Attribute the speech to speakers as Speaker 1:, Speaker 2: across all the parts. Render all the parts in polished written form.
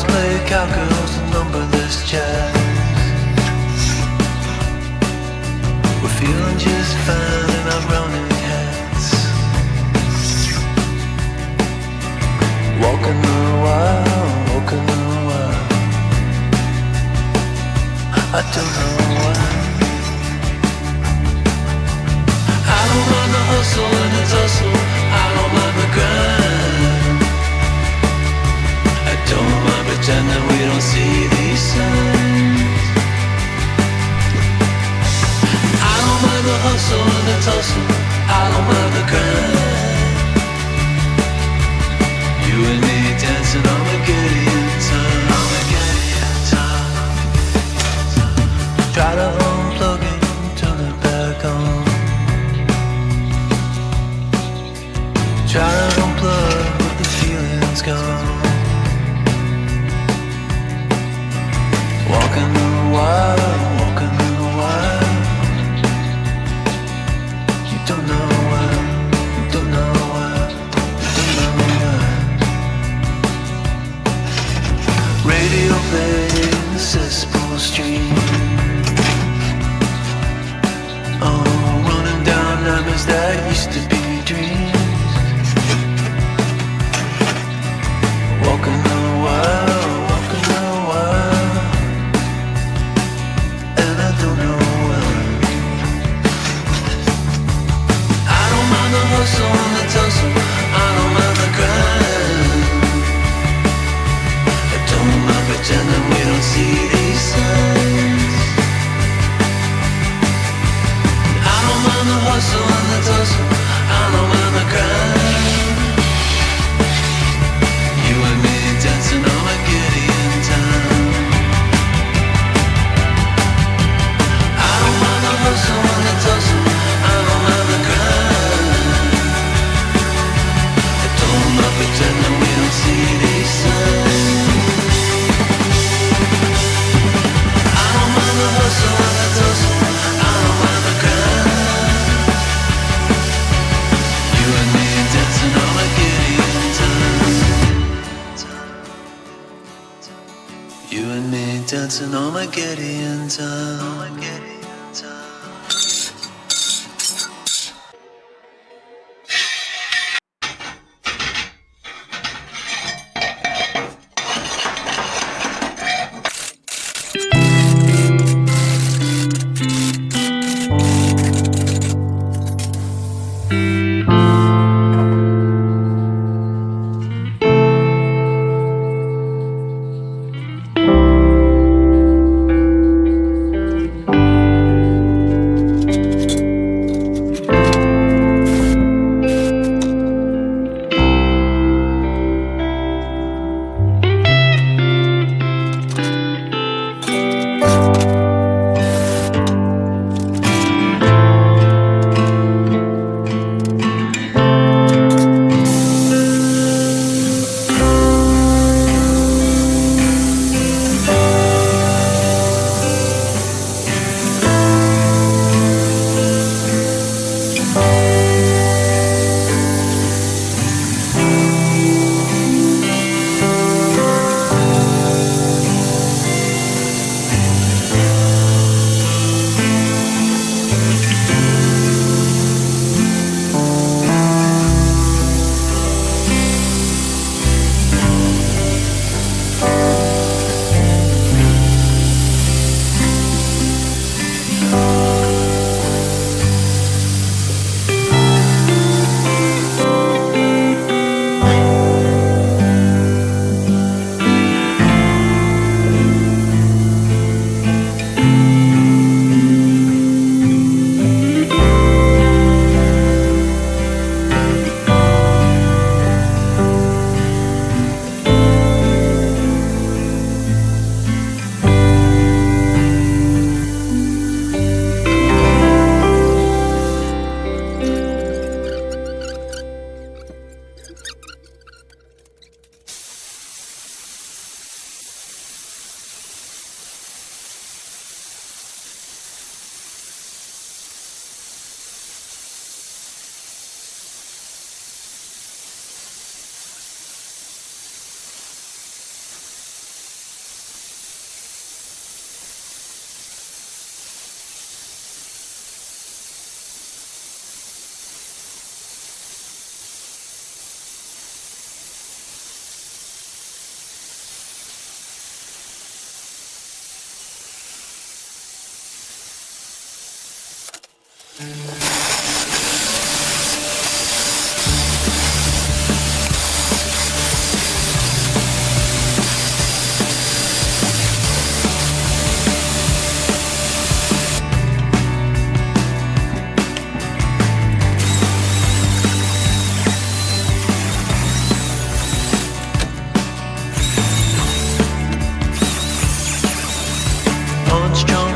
Speaker 1: Stars play cowgirls and numberless jazz. We're feeling just fine in our rounding hats. Walking the wild, walking the wild. I don't know why. I don't mind the hustle and the tussle. I don't mind the grind. I don't mind pretending we don't see these signs. I don't mind the hustle and the tussle. I don't mind the grind. You and me dancing Armageddon time. Armageddon time. Try to unplug it and turn it back on. Try to unplug but the feeling's gone. Walking the wild, walking the wild. You don't know why, you don't know why, you don't know why. Radio playing the cesspool stream. Oh, running down nightmares that used to be dreams. Walking the wild, walking the wild. And I don't know why. I don't mind the hustle and the tussle. I don't mind the grind. I don't mind pretending we don't see these signs. I don't mind the hustle and the tussle. I don't mind the grind. You and me dancing Armageddon time. I don't mind the hustle and the tussle. I don't mind the grind. I don't mind pretending we don't see these signs. I don't mind the hustle and the tussle. I don't mind the grind. You and me dancing Armageddon time. You and me dancing Armageddon time.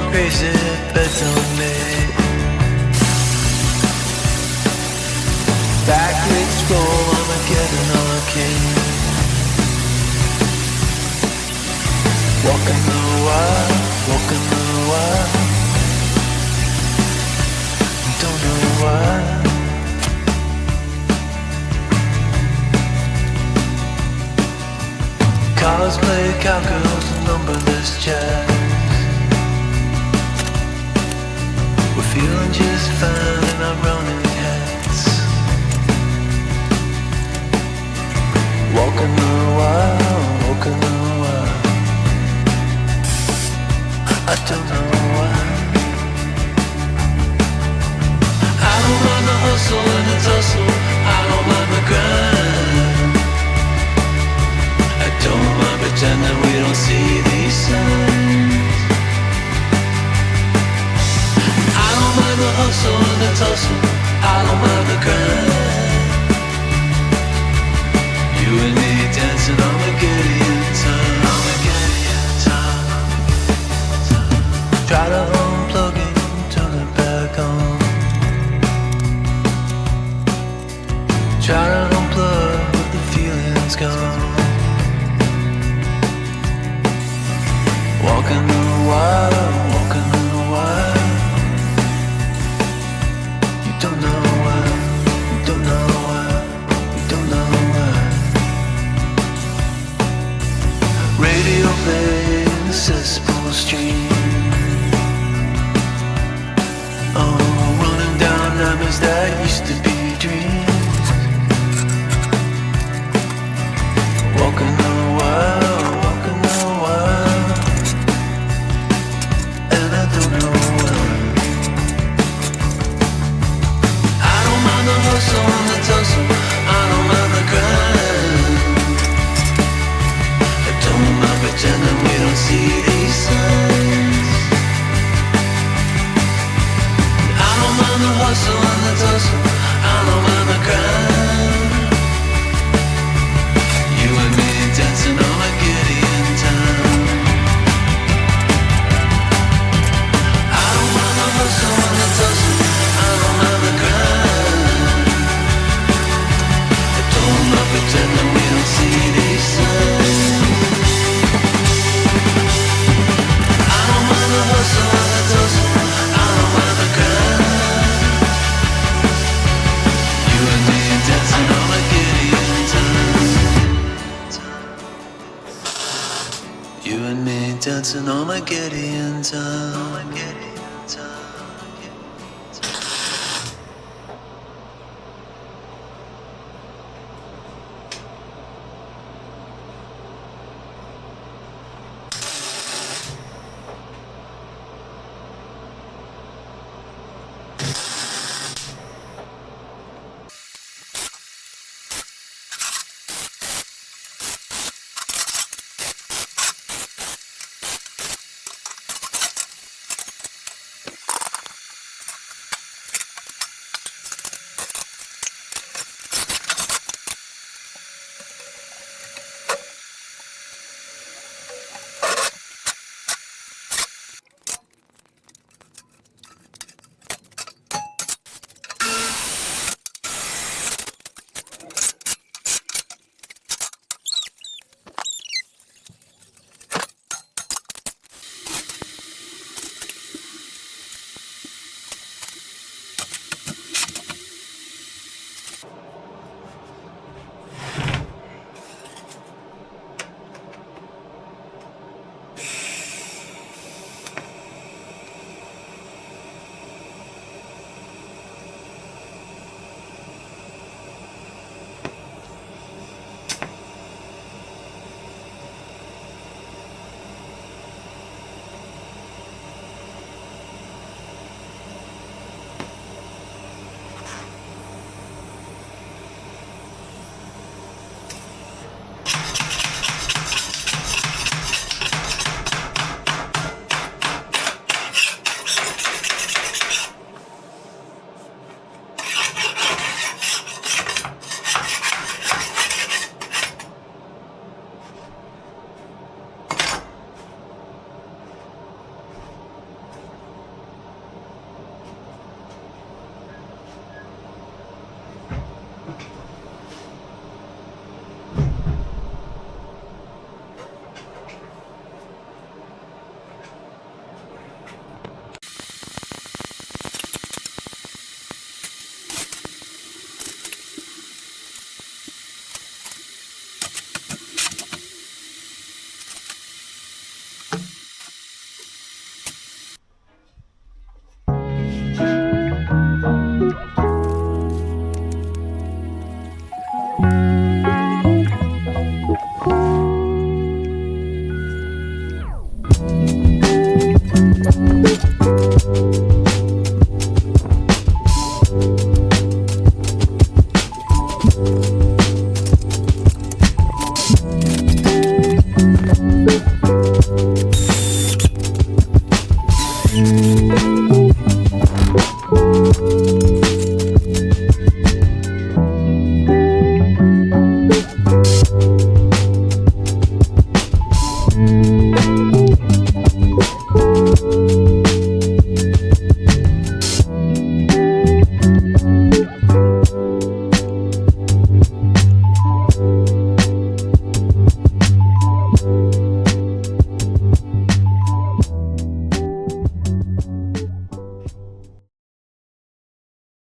Speaker 1: Crazy, bet on me. Backwards roll, Armageddon on a king. Walking the wild, walking the wild. Don't know why. Cosplay cowgirls and numberless jazz. We're feeling just fine in our running hats. Walking the wild, walking the wild. I don't know why. I don't mind the hustle and the tussle. I don't mind the grind. I don't mind pretending we don't see these signs. The hustle and the tussle, I don't mind the grind. You and me dancing Armageddon time, Armageddon time. Try to unplug it, turn it back on. Try to unplug, but the feeling's gone. Walking the wild, walking the wild. Don't know why, don't know why, don't know why. Radio playing the cesspool stream. Oh, running down nightmares that used to be dreams. Walking the wild, walking the wild. And I don't know why. The hustle and the tussle, I don't mind the grind. I don't mind pretending we don't see these signs. I don't mind the hustle and the tussle, I don't mind the grind. You and me dancing on a Gideon time. I don't mind the hustle and the tussle, I don't mind the grind. Pretending we don't see these signs. I don't mind the hustle and the tussle, I don't mind the grind. You and me dancing on a Gideon time. You and me dancing on a Gideon time.